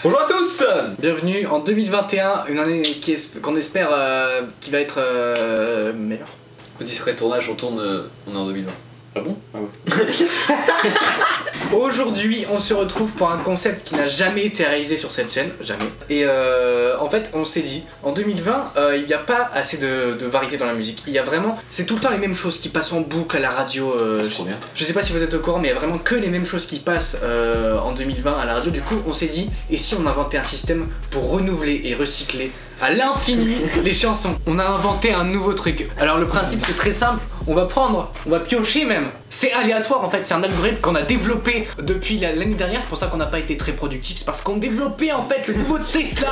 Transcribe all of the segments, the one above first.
Bonjour à tous. Bienvenue en 2021, une année qu'on espère qui va être meilleure. On dit secret de tournage, on est en 2020. Ah bon? Ah ouais. Aujourd'hui, on se retrouve pour un concept qui n'a jamais été réalisé sur cette chaîne, jamais. Et en fait, on s'est dit, en 2020, il n'y a pas assez de variété dans la musique. Il y a vraiment, c'est tout le temps les mêmes choses qui passent en boucle à la radio. Je sais pas si vous êtes au courant, mais il y a vraiment que les mêmes choses qui passent en 2020 à la radio. Du coup, on s'est dit, et si on inventait un système pour renouveler et recycler à l'infini les chansons? On a inventé un nouveau truc. Alors le principe c'est très simple, on va piocher même. C'est aléatoire en fait, c'est un algorithme qu'on a développé depuis l'année dernière, c'est pour ça qu'on n'a pas été très productif, c'est parce qu'on développait en fait le nouveau Tesla.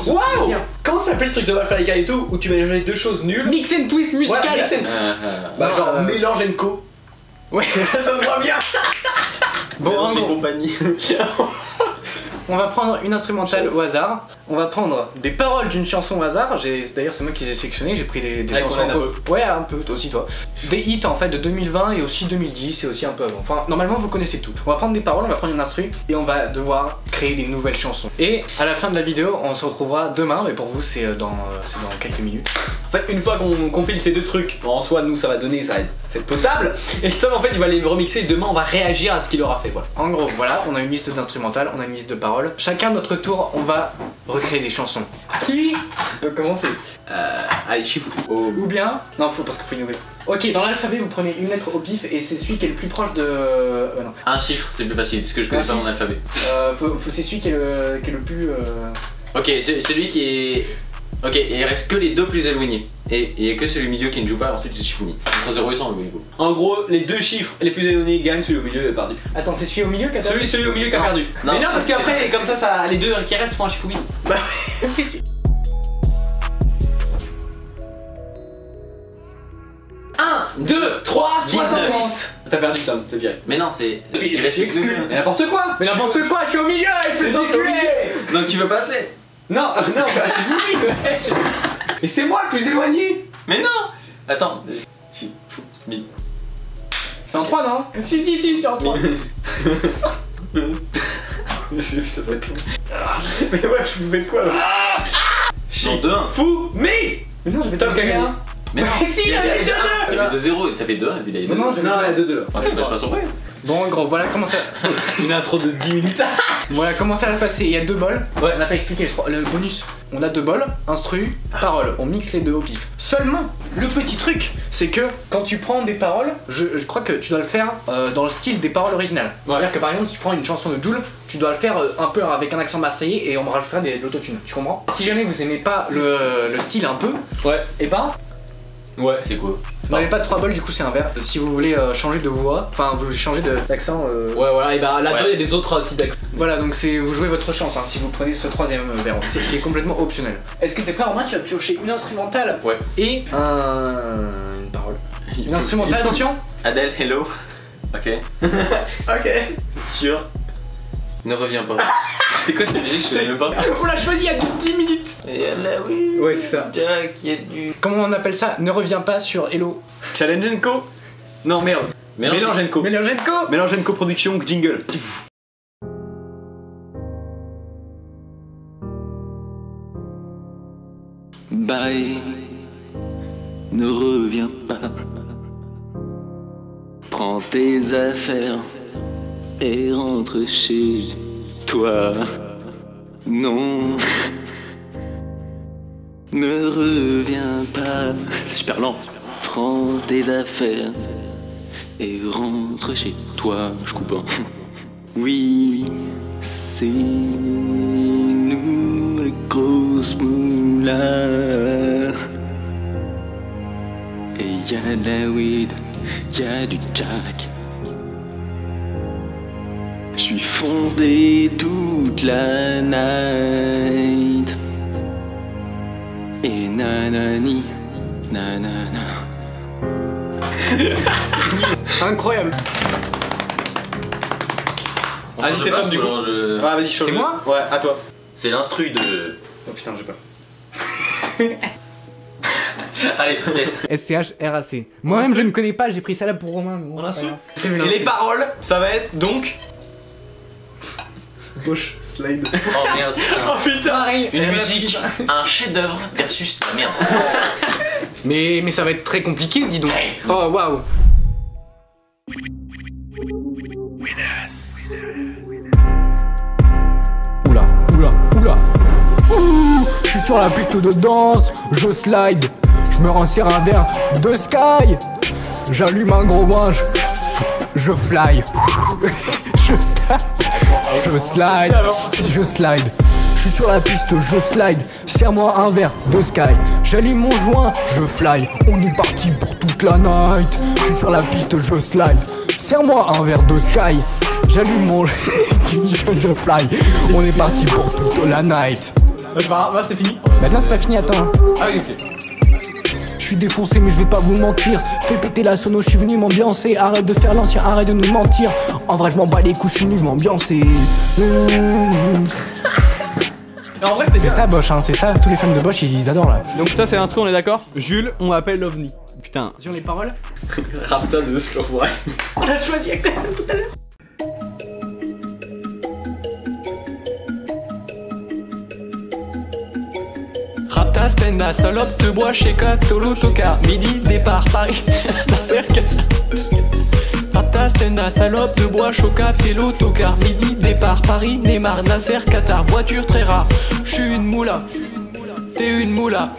Waouh! Comment ça s'appelle le truc de Malfalaika et tout, où tu mélangeais deux choses nulles? Mix and twist musical. Ouais, mix and... bah genre mélange and co. Ouais, ça sonne moins bien. Bon, en gros, compagnie. on va prendre une instrumentale au hasard, on va prendre des paroles d'une chanson au hasard, d'ailleurs c'est moi qui les ai sélectionnées, j'ai pris des chansons un peu. Ouais, un peu, aussi toi. Des hits en fait de 2020 et aussi 2010 et aussi un peu avant. Enfin, normalement vous connaissez tout. On va prendre des paroles, on va prendre une instru et on va devoir créer des nouvelles chansons. Et à la fin de la vidéo, on se retrouvera demain, mais pour vous c'est dans quelques minutes. En fait, une fois qu'on compile ces deux trucs, en soi, nous ça va donner, ça va être potable. Et Tom en fait il va les remixer et demain on va réagir à ce qu'il aura fait. Voilà. En gros, voilà, on a une liste d'instrumentales, on a une liste de paroles. Chacun notre tour, on va recréer des chansons. Qui peut commencer? Allez, chiffre. Ou bien, non, parce qu'il faut innover. Ok, dans l'alphabet, vous prenez une lettre au pif et c'est celui qui est le plus proche de. Non. Un chiffre, c'est plus facile parce que je connais pas mon alphabet. C'est celui qui est le plus. Ok, celui qui est. Ok, et il reste que les deux plus éloignés. Et il y a que celui au milieu qui ne joue pas, ensuite c'est Shifumi. Entre 0 et 100, le niveau. En gros, les deux chiffres les plus éloignés gagnent, celui au milieu est perdu. Attends, c'est celui au milieu qui a perdu? Celui au milieu qui a perdu. Non, mais non, parce qu'après, comme ça, les deux qui restent font un Shifumi. Bah, 1, 2, 3, 19. 70. T'as perdu, Tom, t'es viré. Mais non, c'est. Je suis exclu. Mais n'importe quoi. Mais n'importe quoi, je suis au milieu, c'est enculé. Donc tu veux passer? Non, non, bah, Shifumi. Mais c'est moi le plus éloigné. Mais non. Attends. Shifumi. C'est en 3, non? Si, c'est en 3. Putain, ça va être long. Mais ouais, je vous fais de quoi là? Non, 2-1. Fou, mais non, je vais Tom gagner un. Mais non, si, j'en ai déjà 2. il y avait 2-0, ça fait 2-1 et puis il y a 2. Non, il y a 2-2. Ok, bah je passe au vrai. Bon, en gros, voilà comment ça. Une intro de 10 minutes. Voilà comment ça va se passer. Il y a deux bols. Ouais. On n'a pas expliqué, je crois. Le bonus. On a deux bols, instru, paroles. On mixe les deux au pif. Seulement, le petit truc, c'est que quand tu prends des paroles, je crois que tu dois le faire dans le style des paroles originales. C'est-à-dire que par exemple, si tu prends une chanson de Jul, tu dois le faire un peu avec un accent marseillais et on me rajoutera de l'autotune. Tu comprends? Si jamais vous aimez pas le style un peu, Ouais. et ben. Ouais, c'est quoi? Vous n'avez pas de 3 bols, du coup c'est un verre. Si vous voulez changer de voix, enfin vous voulez changer d'accent. Ouais, voilà, et bah là-dedans il y a des autres types d'accents. Voilà, donc vous jouez votre chance hein, si vous prenez ce troisième verre, qui est complètement optionnel. Est-ce que t'es prêt? En main, tu vas piocher une instrumentale. Ouais. Et une parole. Une instrumentale, attention. Adèle, hello. Ok. Ok. Sûr. Ne reviens pas. C'est quoi cette musique? Je connais même pas. On l'a choisi il y a 10 minutes. Et là, oui. Ouais, c'est ça. Jack, il y a du. Comment on appelle ça? Ne reviens pas sur Hello. Challenge Co. Non, merde. Mélange Co. Mélange Co. Mélange Co production jingle. Bye, ne reviens pas. Prends tes affaires et rentre chez toi. Non, ne reviens pas. C'est super lent. Prends tes affaires et rentre chez toi. Je coupe un. Oui, c'est nous les grosses moulins. Et y'a la weed, y'a du jack. J'suis foncé toute la night. Et nanani, nanana. Incroyable. Vas-y, c'est Tom du coup. Ah, vas-y, chaud. C'est moi? Ouais, à toi. C'est l'instru de. Oh putain, j'ai pas. Allez, laisse. SCHRAC. Moi-même je ne connais pas, j'ai pris ça là pour Romain. Mais bon, Et les paroles, ça va être donc. Bosch slide. Oh merde. Putain, pareil. Une musique, un chef-d'œuvre versus la merde. Mais ça va être très compliqué, dis donc. Oh waouh. Oula, oula, oula. Ouh, je suis sur la piste de danse, je slide. Je me rensire un verre de sky. J'allume un gros manche, je fly. Je slide, je slide. Je suis sur la piste, je slide. Serre-moi un verre de sky. J'allume mon joint, je fly. On est parti pour toute la night. Je suis sur la piste, je slide. Serre-moi un verre de sky. J'allume mon je fly. On est parti pour toute la night. Bah c'est fini. Maintenant c'est pas fini, attends. Ah oui, ok. Je suis défoncé mais je vais pas vous mentir. Fais péter la sono, je suis venu m'ambiancer. Arrête de faire l'ancien, arrête de nous mentir. En vrai je m'en bats les couilles, je suis venu m'ambiancer. En vrai c'était C'est bien. ça Bosch, hein, c'est ça, tous les fans de Bosch ils adorent là. Donc ça c'est un truc, on est d'accord? Jules, on appelle l'OVNI. Putain. Sur les paroles. Rapta de Slovoy. On l'a choisi avec tout à l'heure. Rapta, stenda, salope, te bois, Sheka, Tolo, Toka. Midi, départ, Paris, Nasser, Rapta, stenda, salope, te bois, Choca, Télo, Toka. Midi, départ, Paris, Neymar, Nasser, Qatar. Voiture très rare, j'suis une moula. T'es une moula.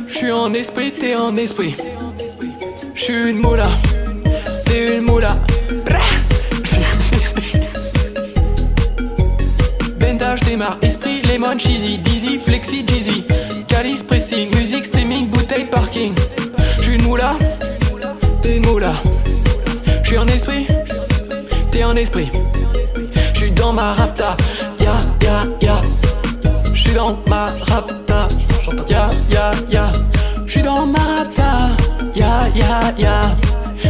J'suis en esprit, t'es en esprit. J'suis une moula. T'es une moula. Bentage démarre, esprit, lemon, cheesy, dizzy, flexi, dizzy. Calice, pressing, musique, streaming, bouteille, parking. J'suis une moula, t'es une moula. J'suis en esprit, t'es en esprit. J'suis dans ma rapta, ya, ya, ya. J'suis dans ma rapta, ya, ya, ya. J'suis dans ma rapta, ya, ya, ya.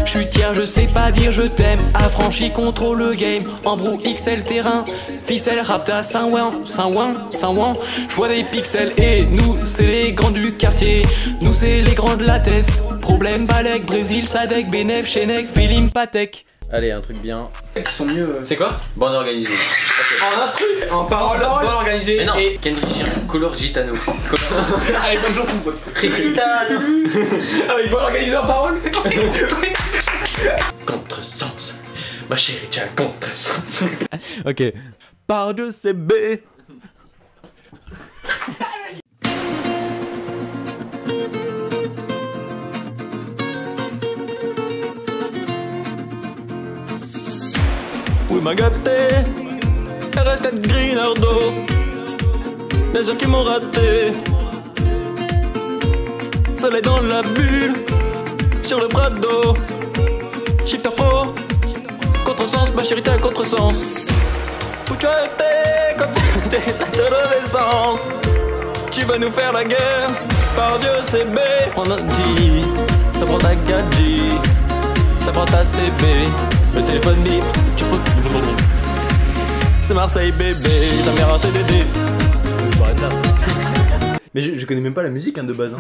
J'suis tiers, je sais pas dire je t'aime. Affranchi, contrôle le game. Embrou, XL, terrain. Ficelle, rapta, Saint-Ouan, Saint-Ouan, Saint-Ouan. J'vois des pixels et nous, c'est les grands du quartier. Nous, c'est les grands de la Tess. Problème, Balek, Brésil, Sadek, Benef, Chenek, Filim, Patek. Allez, un truc bien. Ils sont mieux. C'est quoi? Bande organisée. En instru, en parole, bonne organisée. Mais non, Et Kendrick Gir, Color Gitano. Allez, bonne chance mon pote. avec bonne organisée en parole. Contresens. Ma chérie, tu as contresens. Ok. Par de CB. Oui, m'a gâté. RS4 Greenardo. Les gens qui m'ont raté. Soleil dans la bulle. Sur le Prado. Shift Pro. Contresens, ma chérie, t'as contresens. Où tu as été quand t'étais cette adolescence? Tu vas nous faire la guerre. Par Dieu, c'est B. On a dit. Ça prend ta gadget. Ça prend ta CB. Le téléphone bip. Tu peux. C'est Marseille bébé. Ta mère a CDD. Mais je connais même pas la musique hein, de base. Hein.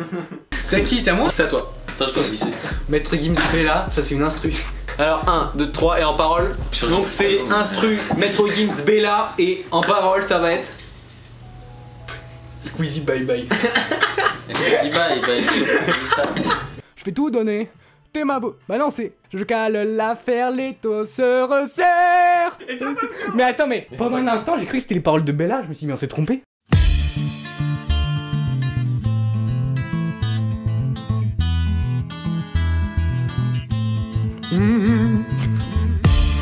C'est à qui? C'est à moi? C'est à toi. Attends, je dois glisser. Maître Gims Bella, ça c'est une instru. Alors 1, 2, 3 et en parole. Donc c'est instru, Maître Gims, Bella et en parole ça va être. Squeezie bye bye. Il va, ça. Je vais tout donner. T'es ma beau. Bah non, c'est. Je cale l'affaire, les taux se resserrent. Mais attends, mais pendant un instant, j'ai cru que c'était les paroles de Bella. Je me suis dit, mais on s'est trompé.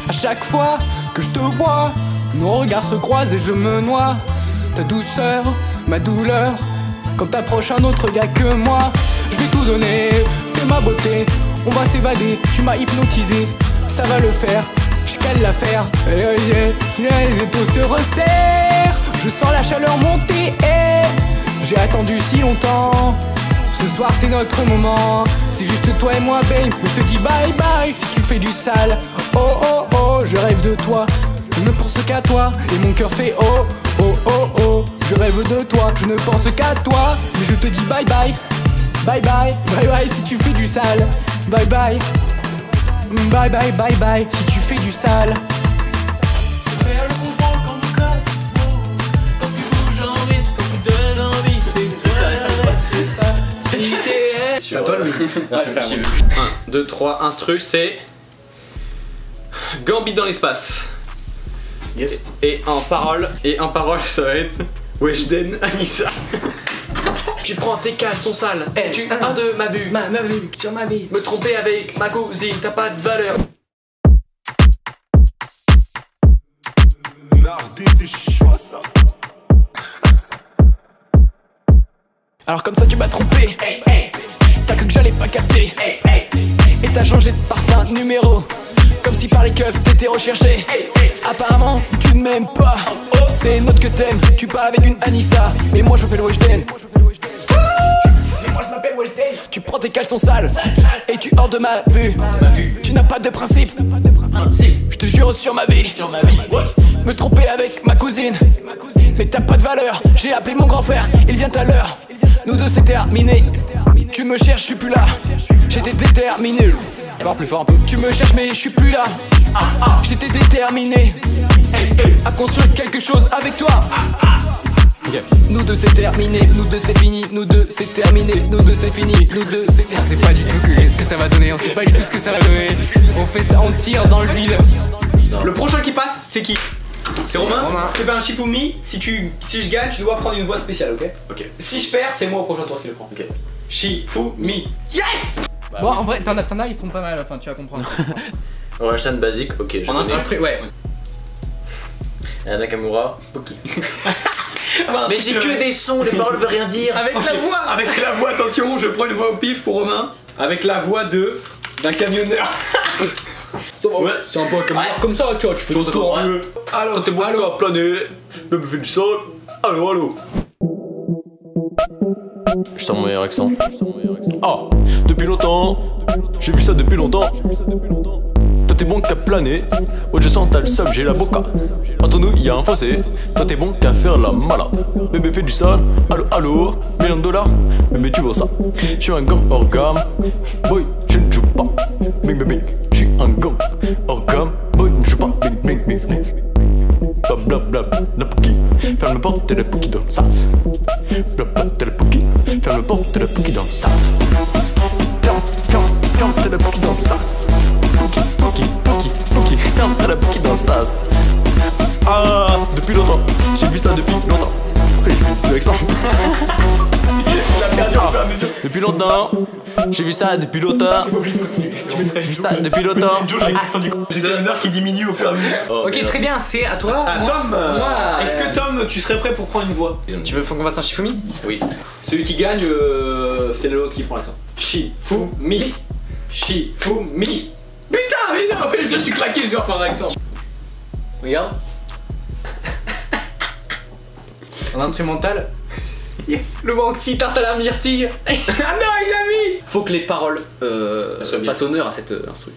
À chaque fois que je te vois, nos regards se croisent et je me noie. Ta douceur, ma douleur, quand t'approches un autre gars que moi. Je vais tout donner, t'es ma beauté, on va s'évader, tu m'as hypnotisé, ça va le faire, je cale l'affaire. Les taux se resserrent, je sens la chaleur monter, j'ai attendu si longtemps. Ce soir c'est notre moment, c'est juste toi et moi babe. Mais je te dis bye bye si tu fais du sale. Oh oh oh, je rêve de toi, je ne pense qu'à toi. Et mon cœur fait oh oh oh oh. Je rêve de toi, je ne pense qu'à toi. Mais je te dis bye bye, bye bye, bye bye si tu fais du sale. Bye bye, bye bye, bye bye si tu fais du sale. Faire le contrôle quand mon corps se C'est à toi Louis. Ah, c'est à moi. 1, 2, 3, instru, c'est Gambit dans l'espace. Yes. Et en parole, ça va être Weshden Anissa. Tu prends tes caleçons sales, tu un de ma vue, sur ma vie. me tromper avec ma cousine, t'as pas de valeur. Alors comme ça tu m'as trompé. T'as cru que j'allais pas capter. Et t'as changé de parfum, de numéro. Comme si par les keufs t'étais recherché. Apparemment tu ne m'aimes pas. C'est une autre que t'aimes. Tu parles avec une Anissa. Mais moi je fais le Weshden. Tu prends tes caleçons sales et tu hors de ma vue. Tu n'as pas de principe. Je te jure sur ma vie. Me tromper avec ma cousine. Mais t'as pas de valeur. J'ai appelé mon grand frère, il vient à l'heure. Nous deux c'est terminé. Tu me cherches, je suis plus là. J'étais déterminé. Alors plus fort un peu. Tu me cherches mais je suis plus là. J'étais déterminé à construire quelque chose avec toi. Okay. Nous deux c'est terminé, nous deux c'est fini, nous deux c'est terminé, nous deux c'est fini, nous deux c'est... On sait pas du tout ce que ça va donner, on sait pas du tout ce que ça va donner. On fait ça, on tire dans le vide. Le prochain qui passe, c'est qui? C'est Romain. Tu fais un Shifumi, si je gagne, tu dois prendre une voix spéciale, ok? Ok. Si je perds, c'est moi au prochain tour qui le prend. Ok. Shifumi. Yes! Bon, en vrai, t'en as, ils sont pas mal, enfin, tu vas comprendre. Orelsan basique, ok. En instru, ouais. Nakamura, ok. Mais j'ai que des sons, les paroles veulent rien dire. Avec la voix, attention, je prends une voix au pif pour Romain. Avec la voix d'un camionneur. Ouais, c'est un peu comme ça, tu vois, tu fais le tour. Allô, t'es bon, t'as plané, même fait du sol. Allô. Je sens mon meilleur accent. Ah, depuis longtemps, j'ai vu ça depuis longtemps. Toi t'es bon qu'à planer, ouais je sens t'as le sub, j'ai la boca. Entre nous y'a un fossé, toi t'es bon qu'à faire la mala. Bébé fais du sale, allô, millions de dollars, bébé tu vois ça. Je suis un gang hors gamme, boy je ne joue pas. Bing bing bing, je suis un gang hors gamme, boy je ne joue pas. Bing bing bing bing. Blablabla, la pouki, ferme la porte et la pouki dans le sas. Blablabla, la pouki, ferme la porte et la pouki dans le sas. Ferme la pouki dans le sas. Pouki, ferme la pouki dans le sas. Ah, depuis longtemps, j'ai vu ça depuis longtemps. Pourquoi j'ai plus avec ça? Depuis longtemps, j'ai vu ça depuis longtemps. J'ai vu ça depuis longtemps. J'ai un heure qui diminue au fur et à mesure. Ok, très bien, c'est à toi. Tom, est-ce que Tom, tu serais prêt pour prendre une voix? Tu veux qu'on fasse un Shifumi? Oui. Celui qui gagne, c'est l'autre qui prend l'accent. Shifumi. Putain, mais non, je suis claqué, je dois reprendre l'accent. Regarde. En instrumental. Yes. Le Banksy tarte à la myrtille. Ah non, il l'a mis. Faut que les paroles fassent honneur à cette instru.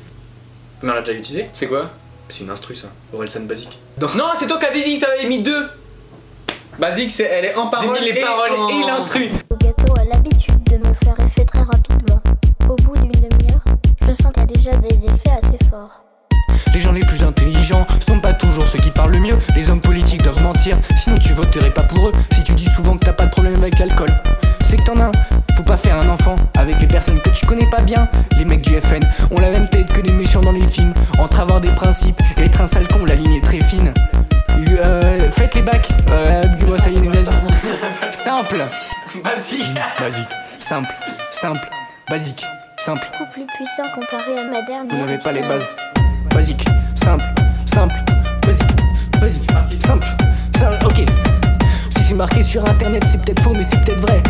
Mais on l'a déjà utilisé. C'est quoi? C'est une instru ça. Orelsan basique. Non, c'est toi qui avais dit que t'avais mis deux. Basique, elle est en parole. J'ai mis les paroles et l'instru. Le gâteau a l'habitude de me faire effet très rapidement. Au bout d'une demi-heure, je sens qu'il y a déjà des effets assez forts. Les gens les plus intelligents sont pas toujours ceux qui parlent le mieux. Les hommes politiques doivent mentir, sinon tu voterais pas pour eux. Si tu dis souvent que t'as pas de problème avec l'alcool, c'est que t'en as un. Faut pas faire un enfant avec les personnes que tu connais pas bien. Les mecs du FN ont la même tête que les méchants dans les films. Entre avoir des principes et être un sale con, la ligne est très fine. Faites les bacs, ça y est, vas-y. Simple. Basique. Simple. Basique. Simple. Beaucoup plus puissant comparé à ma dernière. Vous n'avez pas les bases. expérience. Basique, simple, basique, simple, ok. Si c'est marqué sur internet, c'est peut-être faux, mais c'est peut-être vrai.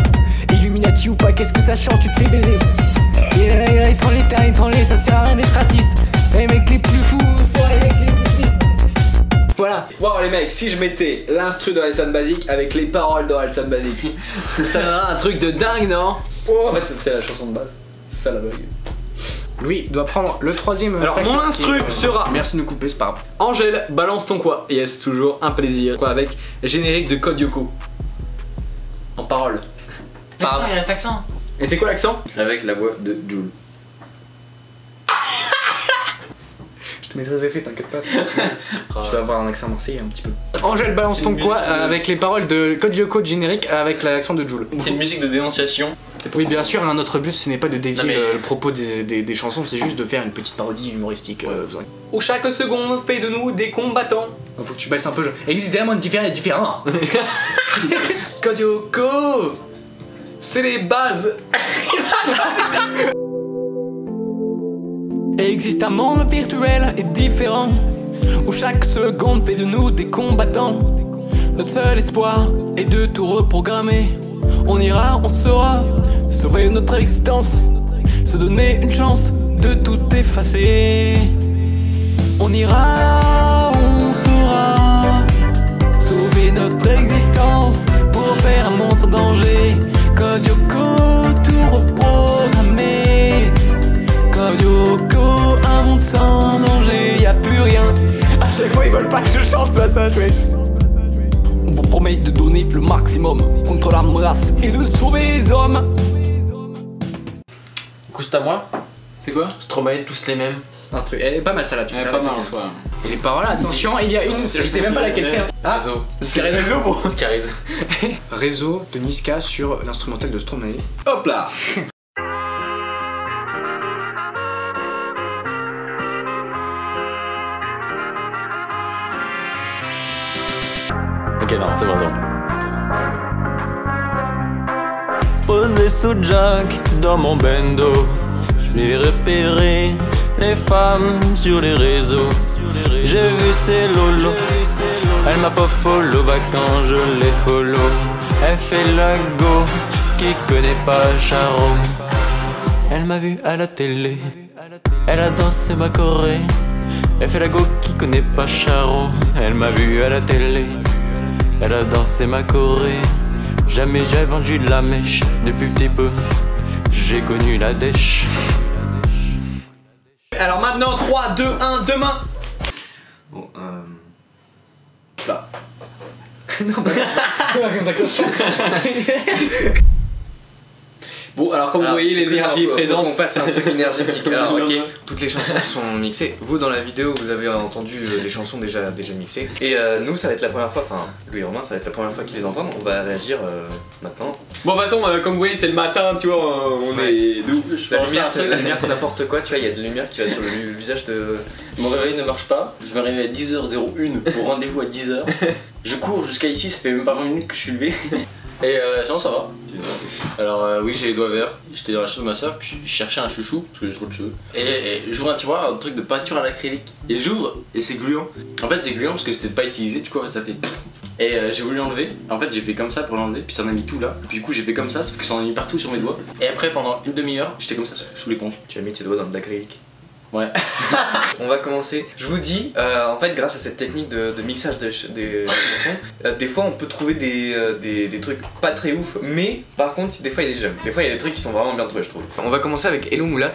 Illuminati ou pas, qu'est-ce que ça change, tu te fais baiser. Étranglé, t'es étranglé, ça sert à rien d'être raciste. Les mecs les plus fous, les mecs les plus tristes. Voilà. Wow les mecs, si je mettais l'instru d'Orelsan Basique avec les paroles d'Orelsan Basique, ça donnerait un truc de dingue, non? En fait, c'est la chanson de base. C'est ça la blague. Louis doit prendre le troisième. Alors mon instru sera. Merci de nous couper, c'est pas grave. Angèle, balance ton quoi? Yes, toujours un plaisir. Quoi avec générique de Code Lyoko. En parole. L'accent, il reste accent. Et c'est quoi l'accent? Avec la voix de Jules. Je te mettrai des effets, t'inquiète pas. Je dois avoir un accent marseillais un petit peu. Angèle, balance ton quoi avec les paroles de Code Lyoko de générique avec l'accent de Jules. C'est une musique de dénonciation. Oui, bien sûr, hein, notre but ce n'est pas de dévier mais... le propos des chansons, c'est juste de faire une petite parodie humoristique. Où chaque seconde fait de nous des combattants. Donc faut que tu baisses un peu. Existe tellement différent. Kodioko, c'est les bases. Existe un monde virtuel et différent, où chaque seconde fait de nous des combattants. Notre seul espoir est de tout reprogrammer. On ira, on saura sauver notre existence, se donner une chance de tout effacer. On ira, on saura sauver notre existence pour faire un monde sans danger. Code Yoko, tout reprogrammé. Code Yoko, un monde sans danger, y a plus rien. À chaque fois ils veulent pas que je chante ce passage, wesh. On vous promet de donner le maximum contre la menace et de sauver les hommes. Du coup c'est à moi. C'est quoi? Stromae, tous les mêmes. Elle est pas mal celle-là, tu peux pas mal en soi. Et les paroles, attention, il y a une, je sais même pas laquelle c'est. Ah, Réseau. C'est Réseau, bro. Réseau. Réseau de Niska sur l'instrumental de Stromae. Hop là. Ok, non, c'est bon. Posé sous Jack dans mon bendo, je l'ai repéré les femmes sur les réseaux. J'ai vu ses lolos, elle m'a pas follow, bah quand je l'ai follow, elle fait la go, qui connaît pas Charo. Elle m'a vu à la télé, elle a dansé ma Corée. Elle fait la go, qui connaît pas Charo. Elle m'a vu à la télé, elle a dansé ma Corée. Jamais j'ai vendu de la mèche, depuis petit peu, j'ai connu la dèche. Alors maintenant 3, 2, 1, demain. Bon, là. Non, bah, c'est pas comme ça que ça se passe. Bon, alors comme vous voyez, l'énergie est présente. On passe à un truc énergétique. Alors, ok, toutes les chansons sont mixées. Vous, dans la vidéo, vous avez entendu les chansons déjà mixées. Et nous, ça va être la première fois, enfin, Louis et Romain, ça va être la première fois qu'ils les entendent. On va réagir maintenant. Bon, de toute façon, comme vous voyez, c'est le matin, tu vois, on est d'où. La lumière, c'est n'importe quoi, tu vois, il y a de la lumière qui va sur le visage de. Mon réveil ne marche pas, je me réveille à 10h01 pour rendez-vous à 10h. Je cours jusqu'à ici, ça fait même pas 20 minutes que je suis levé. Et sinon ça va. Alors oui, j'ai les doigts verts, j'étais dans la chambre de ma soeur, puis je cherchais un chouchou, parce que j'ai trop de cheveux. Et j'ouvre un tiroir, un truc de peinture à l'acrylique. Et j'ouvre, et c'est gluant. En fait c'est gluant parce que c'était pas utilisé, du coup ça fait... Et j'ai voulu l'enlever, en fait j'ai fait comme ça pour l'enlever, puis ça en a mis tout là. Puis du coup j'ai fait comme ça, sauf que ça en a mis partout sur mes doigts. Et après pendant une demi-heure, j'étais comme ça sous l'éponge. Tu as mis tes doigts dans de l'acrylique. Ouais. On va commencer. Je vous dis, en fait, grâce à cette technique de mixage des chansons, des fois on peut trouver des trucs pas très ouf, mais par contre, des fois il y a des gemmes. Des fois il y a des trucs qui sont vraiment bien trouvés, je trouve. On va commencer avec Hello Moula.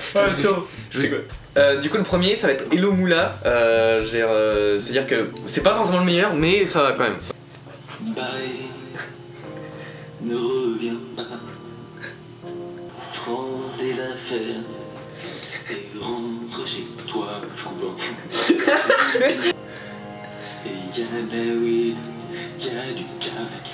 Du coup, le premier, ça va être Hello Moula. C'est-à-dire que c'est pas forcément le meilleur, mais ça va quand même. Bye, ne reviens pas, prends tes affaires et rentre chez toi, champion. Et y'a la weed, y'a du jack,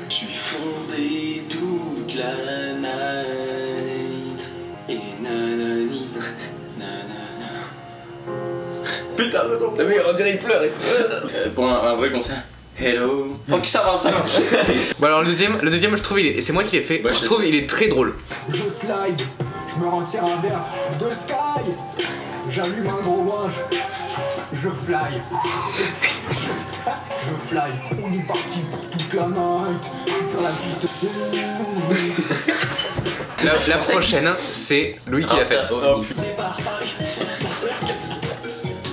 j'suis foncé toute la night. Et nanani, nanana. Putain, Le mec, on dirait il pleure. Pour un vrai concert. Hello. Ok, ça va. Bon alors le deuxième je trouve c'est moi qui l'ai fait, je trouve il est très drôle. Je slide, je me resserre un verre de sky, j'allume un gros wash, je fly, on est parti pour toute la night, je suis sur la piste. La prochaine, c'est Louis qui l'a fait.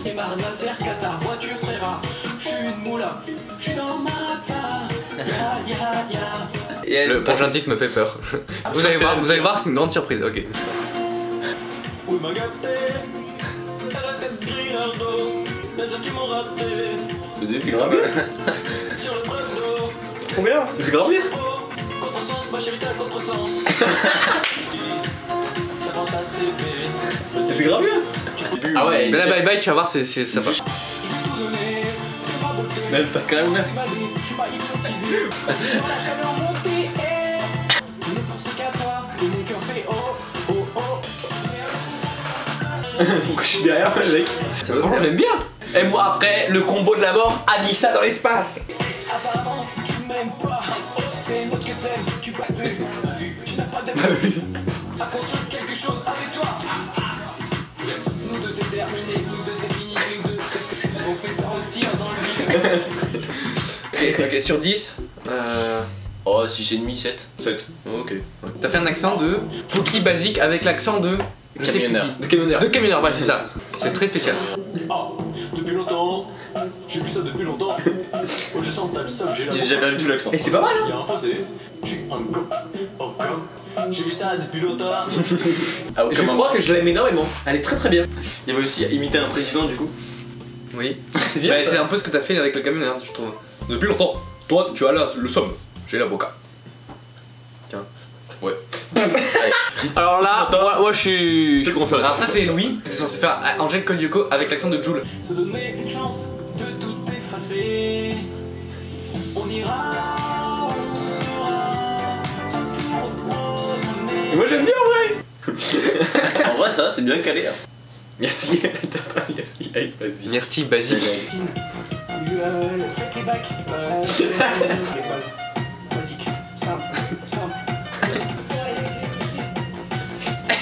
Démarre qu'à ta voiture très rare. Je suis une moula, je suis dans ma Le prochain titre me fait peur. Vous allez voir, c'est une grande surprise. Ok. Le début c'est grave bien. Combien? C'est grave bien. Contresens, ma chérie, t'as le contresens. C'est grave bien. Ah ouais, mais là bye bye, tu vas voir, c'est sympa. Même parce que là, ouais. pourquoi je suis derrière moi, mec. Franchement, j'aime bien. Et moi, après, le combo de la mort, Anissa dans l'espace. Apparemment, tu m'aimes pas. C'est une autre que t'aimes, tu pas vu. Tu n'as pas de à construire quelque chose avec toi. Nous deux c'est terminé, nous deux c'est fini, nous deux c'est... On fait ça, on tire dans le vide. Ok, sur 10. Oh, 6,5, 7. 7. Ok. T'as fait un accent de Pookie basique avec l'accent de Camionneur. De camionneur. De camionneur, ouais, c'est ça. C'est très spécial. Oh, depuis longtemps. J'ai vu ça depuis longtemps. Oh, je sens que t'as le seum, j'ai la... J'ai jamais vu l'accent. Et c'est pas mal, Il y a un fossé. Je suis un go. Encore. J'ai vu ça depuis longtemps. Ah, Je crois que je l'aime énormément. Elle est très très bien. Il y avait aussi imiter un président du coup. Oui. C'est bien. Bah, c'est un peu ce que t'as fait avec le camionneur, je trouve. Depuis longtemps. Toi, tu as le somme. J'ai l'avocat. Ouais. Alors là, moi je suis confiant. Alors ça c'est Louis, t'es censé faire Angèle Kolioko avec l'accent de Jul. Se donner une chance de tout effacer. On ira, on sera tout reprogrammer. Moi j'aime bien en vrai. En vrai, ça, c'est bien calé. Hein. Merci. Vas-y. Myrtille basique. Faites les bacs. Les bases. Basique. Simple. Simple.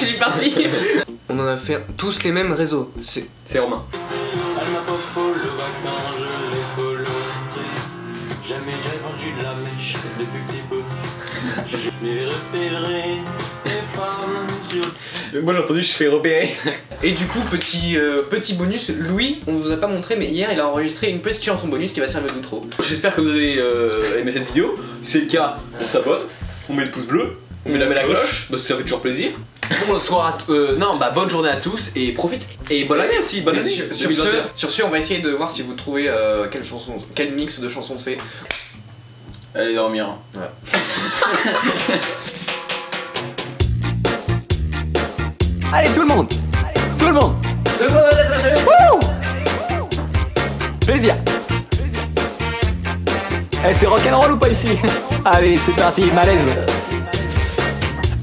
Je suis parti. On en a fait tous les mêmes réseaux. C'est Romain. Elle m'a pas follow quand je l'ai follow. Jamais j'ai vendu de la mèche depuis petit peu. J'ai repéré les femmes sur... Moi j'ai entendu je fais repérer. Et du coup, petit bonus, Louis, on vous a pas montré, mais hier il a enregistré une petite chanson bonus qui va servir d'outro. J'espère que vous avez aimé cette vidéo. Si c'est le cas, on s'abonne, on met le pouce bleu, on met la cloche, parce que ça fait toujours plaisir. Bonsoir à bonne journée à tous et profite. Et bonne année aussi, bonne année. Sur ce, on va essayer de voir si vous trouvez quel mix de chansons c'est. Allez dormir. Ouais. Allez tout le monde. Tout le monde. Wouh. Plaisir. Eh, c'est rock'n'roll ou pas ici? Allez, c'est parti, malaise.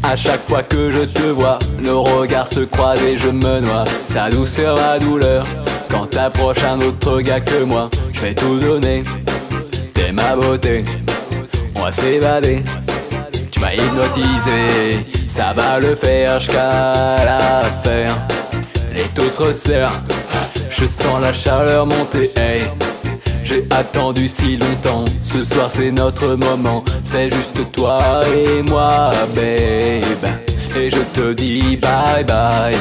À chaque fois que je te vois, nos regards se croisent et je me noie. Ta douceur, ma douleur. Quand t'approches un autre gars que moi, je vais tout donner. T'es ma beauté, on va s'évader. Tu m'as hypnotisé, ça va le faire jusqu'à la fin. Les taux se resserrent, je sens la chaleur monter. Hey, j'ai attendu si longtemps, ce soir c'est notre moment. C'est juste toi et moi, babe. Et je te dis bye bye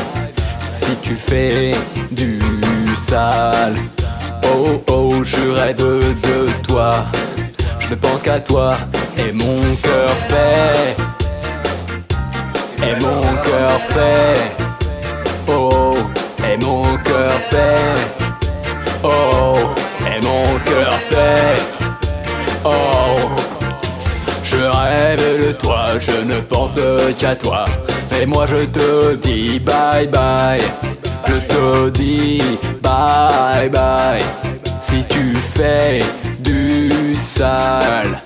si tu fais du sale. Oh oh, je rêve de toi, je ne pense qu'à toi. Et mon cœur fait, et mon cœur fait, oh, et mon cœur fait, oh, et mon cœur fait, oh. Je rêve de toi, je ne pense qu'à toi. Et moi je te dis bye bye, je te dis bye bye si tu fais du sale.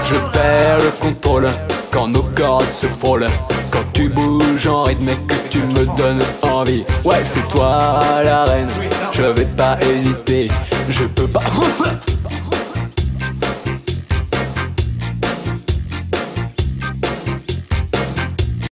Je perds le contrôle quand nos corps se frôlent. Quand tu bouges en rythme et que tu me donnes envie. Ouais, c'est toi la reine, je vais pas hésiter, je peux pas.